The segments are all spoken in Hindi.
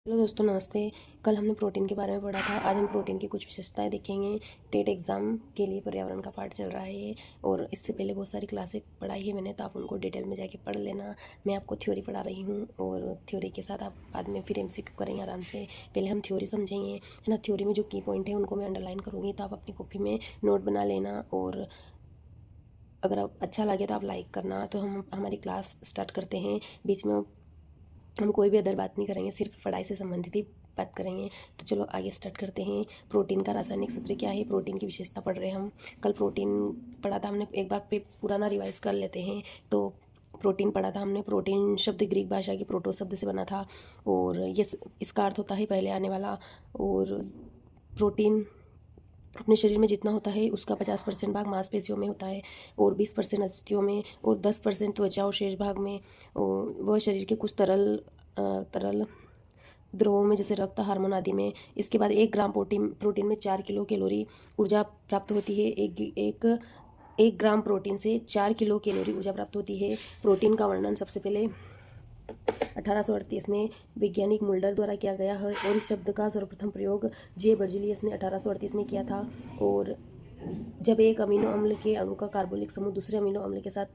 हेलो दोस्तों, नमस्ते। कल हमने प्रोटीन के बारे में पढ़ा था। आज हम प्रोटीन की कुछ विशेषताएं देखेंगे। टेट एग्ज़ाम के लिए पर्यावरण का पाठ चल रहा है और इससे पहले बहुत सारी क्लासें पढ़ाई है मैंने, तो आप उनको डिटेल में जाके पढ़ लेना। मैं आपको थ्योरी पढ़ा रही हूँ और थ्योरी के साथ आप बाद में फिर MCQ करेंगे आराम से। पहले हम थ्योरी समझेंगे, है ना। थ्योरी में जो की पॉइंट है उनको मैं अंडरलाइन करूँगी, तो आप अपनी कॉपी में नोट बना लेना। और अगर आप अच्छा लगे तो आप लाइक करना। तो हम हमारी क्लास स्टार्ट करते हैं। बीच में हम कोई भी अदर बात नहीं करेंगे, सिर्फ पढ़ाई से संबंधित ही बात करेंगे। तो चलो आगे स्टार्ट करते हैं। प्रोटीन का रासायनिक सूत्र क्या है, प्रोटीन की विशेषता पढ़ रहे हैं हम। कल प्रोटीन पढ़ा था हमने, एक बार पे पुराना रिवाइज कर लेते हैं। तो प्रोटीन पढ़ा था हमने। प्रोटीन शब्द ग्रीक भाषा की प्रोटो शब्द से बना था और ये इसका अर्थ होता है पहले आने वाला। और प्रोटीन अपने शरीर में जितना होता है उसका 50% भाग मांसपेशियों में होता है और 20% अस्थियों में और 10% त्वचा और शेष भाग में। और वह शरीर के कुछ तरल द्रवों में, जैसे रक्त, हार्मोन आदि में। इसके बाद 1 ग्राम प्रोटीन में 4 किलो कैलोरी ऊर्जा प्राप्त होती है। एक ग्राम प्रोटीन से 4 किलो कैलोरी ऊर्जा प्राप्त होती है। प्रोटीन का वर्णन सबसे पहले 1838 में वैज्ञानिक मुल्डर द्वारा किया गया है और इस शब्द का सर्वप्रथम प्रयोग जे बर्जीलियस ने 1838 में किया था। और जब एक अमीनो अम्ल के अणु का कार्बोनिक समूह दूसरे अमीनो अम्ल के साथ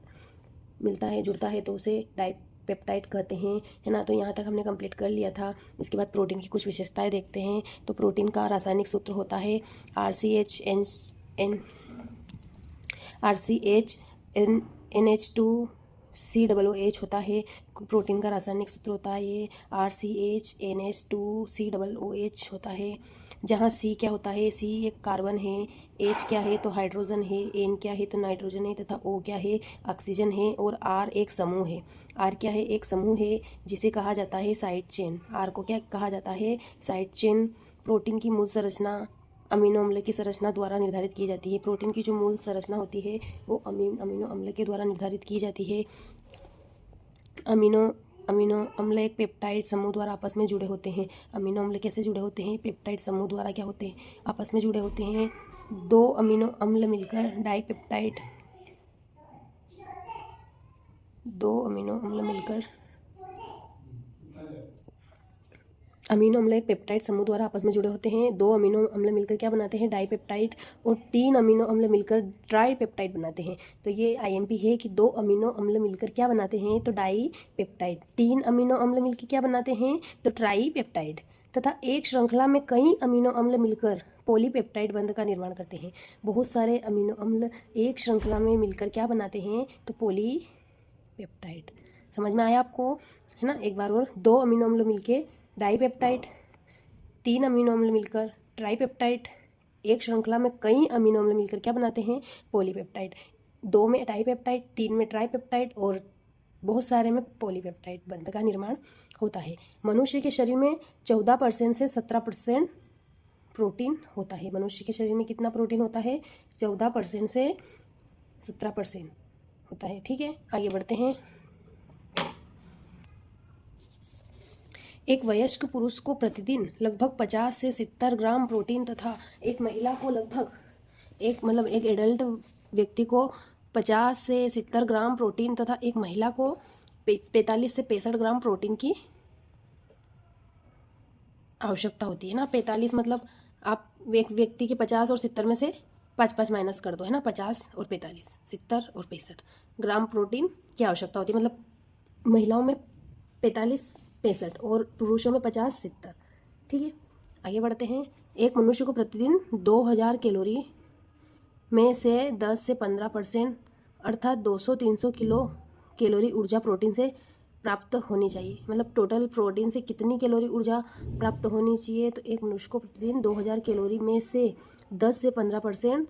मिलता है, जुड़ता है, तो उसे डाइपेप्टाइड कहते हैं, है ना। तो यहाँ तक हमने कंप्लीट कर लिया था। इसके बाद प्रोटीन की कुछ विशेषताएं देखते हैं। तो प्रोटीन का रासायनिक सूत्र होता है RCHNH2COOH होता है। प्रोटीन का रासायनिक सूत्र होता है ये RCHNH2COOH होता है। जहाँ C क्या होता है, C एक कार्बन है, H क्या है तो हाइड्रोजन है, N क्या है तो नाइट्रोजन है, तथा O क्या है ऑक्सीजन है, और R एक समूह है। R क्या है, एक समूह है जिसे कहा जाता है साइड चेन। R को क्या कहा जाता है, साइड चेन। प्रोटीन की मूल संरचना अमीनो अम्ल की संरचना द्वारा निर्धारित की जाती है। प्रोटीन की जो मूल संरचना होती है वो अमीनो अम्ल के द्वारा निर्धारित की जाती है। अमीनो अम्ल एक पेप्टाइड समूह द्वारा आपस में जुड़े होते हैं। अमीनो अम्ल कैसे जुड़े होते हैं, पेप्टाइड समूह द्वारा क्या होते हैं, आपस में जुड़े होते हैं। 2 अमीनो अम्ल मिलकर डाइपेप्टाइड 2 अमीनो अम्ल मिलकर अमीनो अम्ल एक पेप्टाइड समूह द्वारा आपस में जुड़े होते हैं। 2 अमीनो अम्ल मिलकर क्या बनाते हैं, डाइपेप्टाइड। और 3 अमीनो अम्ल मिलकर ट्राईपेप्टाइड बनाते हैं। तो ये IMP है कि 2 अमीनो अम्ल मिलकर क्या बनाते हैं, तो डाइपेप्टाइड। 3 अमीनो अम्ल मिलकर क्या बनाते हैं, तो ट्राईपेप्टाइड। तथा एक श्रृंखला में कई अमीनो अम्ल मिलकर पॉलीपेप्टाइड बंध का निर्माण करते हैं। बहुत सारे अमीनो अम्ल एक श्रृंखला में मिलकर क्या बनाते हैं, तो पॉलीपेप्टाइड। समझ में आया आपको, है ना। एक बार और, 2 अमीनो अम्ल मिलके डाइपेप्टाइड, 3 अमीनो अम्ल मिलकर ट्राईपेप्टाइड, एक श्रृंखला में कई अमीनो अम्ल मिलकर क्या बनाते हैं, पॉलीपेप्टाइड। 2 में डाइपेप्टाइड, 3 में ट्राईपेप्टाइड और बहुत सारे में पॉलीपेप्टाइड बंध का निर्माण होता है। मनुष्य के शरीर में 14% से 17% प्रोटीन होता है। मनुष्य के शरीर में कितना प्रोटीन होता है, 14% से 17% होता है। ठीक है, आगे बढ़ते हैं। एक वयस्क पुरुष को प्रतिदिन लगभग 50 से 70 ग्राम प्रोटीन तथा एक महिला को लगभग एक एडल्ट व्यक्ति को 50 से 70 ग्राम प्रोटीन तथा एक महिला को 45 से 65 ग्राम प्रोटीन की आवश्यकता होती है ना। 45 मतलब आप एक व्यक्ति के 50 और 70 में से 5 माइनस कर दो, है ना। 50 और 45, 70 और 65 ग्राम प्रोटीन की आवश्यकता होती है। मतलब महिलाओं में 45 65 और पुरुषों में 50 70। ठीक है, आगे बढ़ते हैं। एक मनुष्य को प्रतिदिन 2000 कैलोरी में से 10 से 15% अर्थात 200-300 किलो कैलोरी ऊर्जा प्रोटीन से प्राप्त होनी चाहिए। मतलब टोटल प्रोटीन से कितनी कैलोरी ऊर्जा प्राप्त होनी चाहिए, तो एक मनुष्य को प्रतिदिन 2000 कैलोरी में से 10 से 15%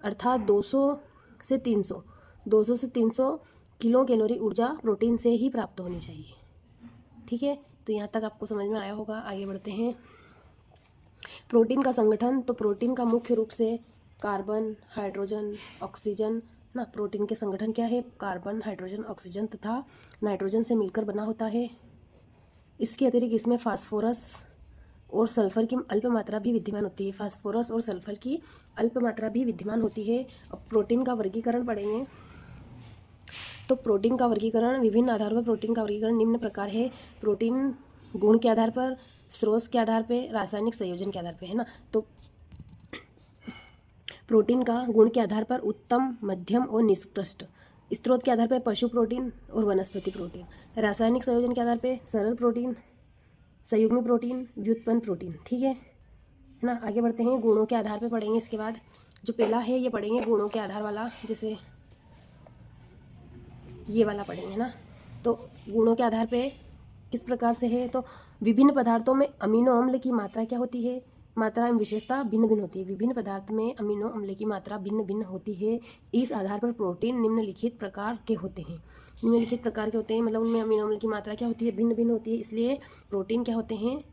अर्थात 200 से 300 किलो कैलोरी ऊर्जा प्रोटीन से ही प्राप्त होनी चाहिए। ठीक है, तो यहाँ तक आपको समझ में आया होगा। आगे बढ़ते हैं। प्रोटीन का संगठन, तो प्रोटीन का मुख्य रूप से कार्बन, हाइड्रोजन, ऑक्सीजन ना। प्रोटीन के संगठन क्या है, कार्बन, हाइड्रोजन, ऑक्सीजन तथा नाइट्रोजन से मिलकर बना होता है। इसके अतिरिक्त इसमें फास्फोरस और सल्फर की अल्प मात्रा भी विद्यमान होती है। फास्फोरस और सल्फर की अल्प मात्रा भी विद्यमान होती है। अब प्रोटीन का वर्गीकरण पढ़ेंगे। तो प्रोटीन का वर्गीकरण, विभिन्न आधारों पर प्रोटीन का वर्गीकरण निम्न प्रकार है। प्रोटीन गुण के आधार पर, स्रोत के आधार पे, रासायनिक संयोजन के आधार पे, है ना। तो प्रोटीन का गुण के आधार पर उत्तम, मध्यम और निष्कृष्ट। स्रोत के आधार पर पशु प्रोटीन और वनस्पति प्रोटीन। रासायनिक संयोजन के आधार पर सरल प्रोटीन, संयुग्मी प्रोटीन, व्युत्पन्न प्रोटीन। ठीक है ना। आगे बढ़ते हैं, गुणों के आधार पर पढ़ेंगे। इसके बाद जो पहला है ये पढ़ेंगे गुणों के आधार वाला, जैसे ये वाला पढ़ेंगे ना। तो गुणों के आधार पे किस प्रकार से है, तो विभिन्न पदार्थों में अमीनो अम्ल की मात्रा क्या होती है, मात्रा एवं विशेषता भिन्न भिन्न होती है। विभिन्न पदार्थ में अमीनो अम्ल की मात्रा भिन्न भिन्न होती है। इस आधार पर प्रोटीन निम्नलिखित प्रकार के होते हैं। निम्नलिखित प्रकार के होते हैं मतलब उनमें अमीनो अम्ल की मात्रा क्या होती है, भिन्न भिन्न होती है, इसलिए प्रोटीन क्या होते हैं,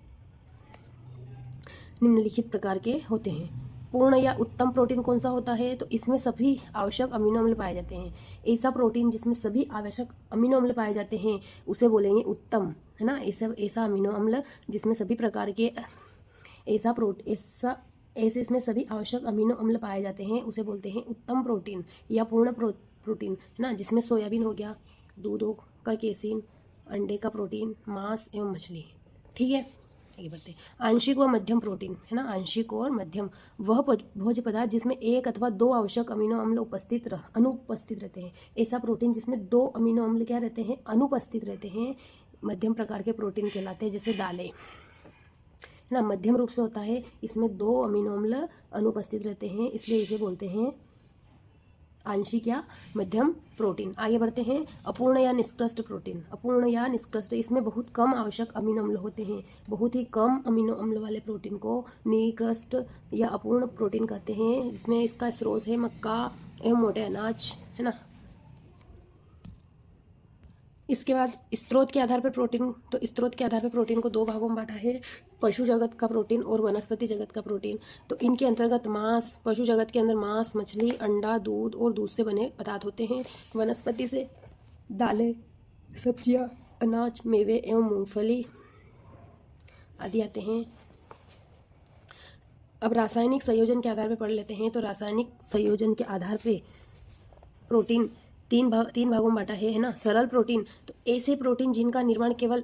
निम्नलिखित प्रकार के होते हैं। पूर्ण या उत्तम प्रोटीन कौन सा होता है, तो इसमें सभी आवश्यक अमीनो अम्ल पाए जाते हैं। ऐसा प्रोटीन जिसमें सभी आवश्यक अमीनो अम्ल पाए जाते हैं उसे बोलेंगे उत्तम, है ना। ऐसा अमीनो अम्ल जिसमें सभी प्रकार के ऐसे इसमें सभी आवश्यक अमीनो अम्ल पाए जाते हैं उसे बोलते हैं उत्तम प्रोटीन या पूर्ण प्रोटीन, है ना। जिसमें सोयाबीन हो गया, दूध का केसिन, अंडे का प्रोटीन, मांस एवं मछली। ठीक है, आगे बढ़ते हैं। आंशिक और मध्यम प्रोटीन, है ना। आंशिक और मध्यम वह भोज्य पदार्थ जिसमें एक अथवा दो आवश्यक अमीनो अम्ल अनुपस्थित रहते हैं। ऐसा प्रोटीन जिसमें दो अमीनो अम्ल क्या रहते हैं, अनुपस्थित रहते हैं, मध्यम प्रकार के प्रोटीन कहलाते हैं। जैसे दालें, है ना, मध्यम रूप से होता है, इसमें दो अमीनो अम्ल अनुपस्थित रहते हैं, इसलिए इसे बोलते हैं आंशिक या मध्यम प्रोटीन। आगे बढ़ते हैं, अपूर्ण या निष्कृष्ट प्रोटीन। अपूर्ण या निष्कृष्ट, इसमें बहुत कम आवश्यक अमीनो अम्ल होते हैं। बहुत ही कम अमीनो अम्ल वाले प्रोटीन को निष्कृष्ट या अपूर्ण प्रोटीन कहते हैं, जिसमें इसका स्रोत है मक्का एवं मोटे अनाज, है ना। इसके बाद स्रोत के आधार पर प्रोटीन, तो स्रोत के आधार पर प्रोटीन को दो भागों में बांटा है, पशु जगत का प्रोटीन और वनस्पति जगत का प्रोटीन। तो इनके अंतर्गत मांस, पशु जगत के अंदर मांस, मछली, अंडा, दूध और दूध से बने पदार्थ होते हैं। वनस्पति से दालें, सब्जियां, अनाज, मेवे एवं मूंगफली आदि आते हैं। अब रासायनिक संयोजन के आधार पर पढ़ लेते हैं। तो रासायनिक संयोजन के आधार पर प्रोटीन तीन भागों में बांटा है ना। सरल प्रोटीन, तो ऐसे प्रोटीन जिनका निर्माण केवल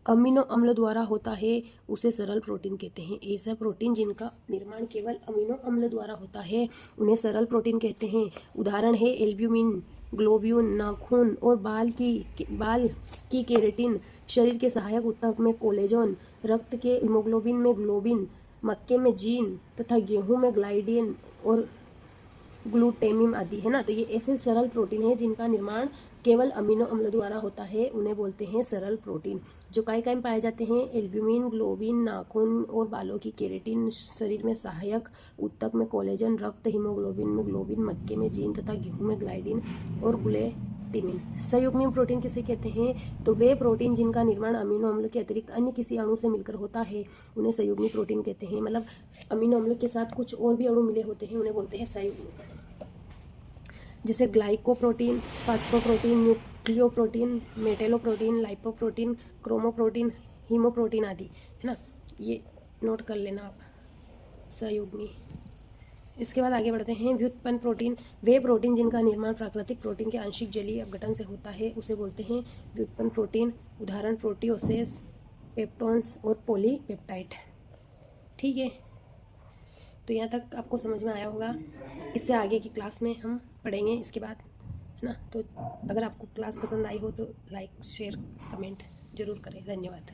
अमीनो अम्ल द्वारा होता है उसे सरल प्रोटीन कहते हैं। ऐसा प्रोटीन जिनका निर्माण केवल अमीनो अम्ल द्वारा होता है उन्हें सरल प्रोटीन कहते हैं। उदाहरण है एल्ब्यूमिन, ग्लोब्यूल, नाखून और बाल की केराटिन, शरीर के सहायक ऊतक में कोलेजन, रक्त के हीमोग्लोबिन में ग्लोबिन, मक्के में जीन तथा गेहूं में ग्लाइडिन और ग्लूटेमिन आदि, है ना। तो ये ऐसे सरल प्रोटीन है जिनका निर्माण केवल अमीनो अम्ल द्वारा होता है, उन्हें बोलते हैं सरल प्रोटीन। जो काय में पाए जाते हैं, एल्ब्यूमिन, ग्लोबिन, नाखून और बालों की केराटिन, शरीर में सहायक ऊतक में कोलेजन, रक्त हीमोग्लोबिन में ग्लोबिन, मक्के में जीन तथा गेहूं में ग्लाइडिन और ग्लूटेमिन। संयुग्मी प्रोटीन किसे कहते हैं, तो वे प्रोटीन जिनका निर्माण अमीनो अम्ल के अतिरिक्त अन्य किसी अणु से मिलकर होता है उन्हें संयुग्मी प्रोटीन कहते हैं। मतलब अमीनो अम्ल के साथ कुछ और भी अणु मिले होते हैं उन्हें बोलते हैं संयुग्मी। जैसे ग्लाइकोप्रोटीन, फास्फोप्रोटीन, न्यूक्लियोप्रोटीन, मेटेलोप्रोटीन, लाइपोप्रोटीन, क्रोमोप्रोटीन, हीमोप्रोटीन आदि, है ना। ये नोट कर लेना आप, संयुग्मी। इसके बाद आगे बढ़ते हैं, व्युत्पन्न प्रोटीन। वे प्रोटीन जिनका निर्माण प्राकृतिक प्रोटीन के आंशिक जलीय अपघटन से होता है उसे बोलते हैं व्युत्पन्न प्रोटीन। उदाहरण प्रोटियोसेस, पेप्टोन्स और पॉलीपेप्टाइड। ठीक है, तो यहाँ तक आपको समझ में आया होगा। इससे आगे की क्लास में हम पढ़ेंगे इसके बाद, है ना। तो अगर आपको क्लास पसंद आई हो तो लाइक, शेयर, कमेंट जरूर करें। धन्यवाद।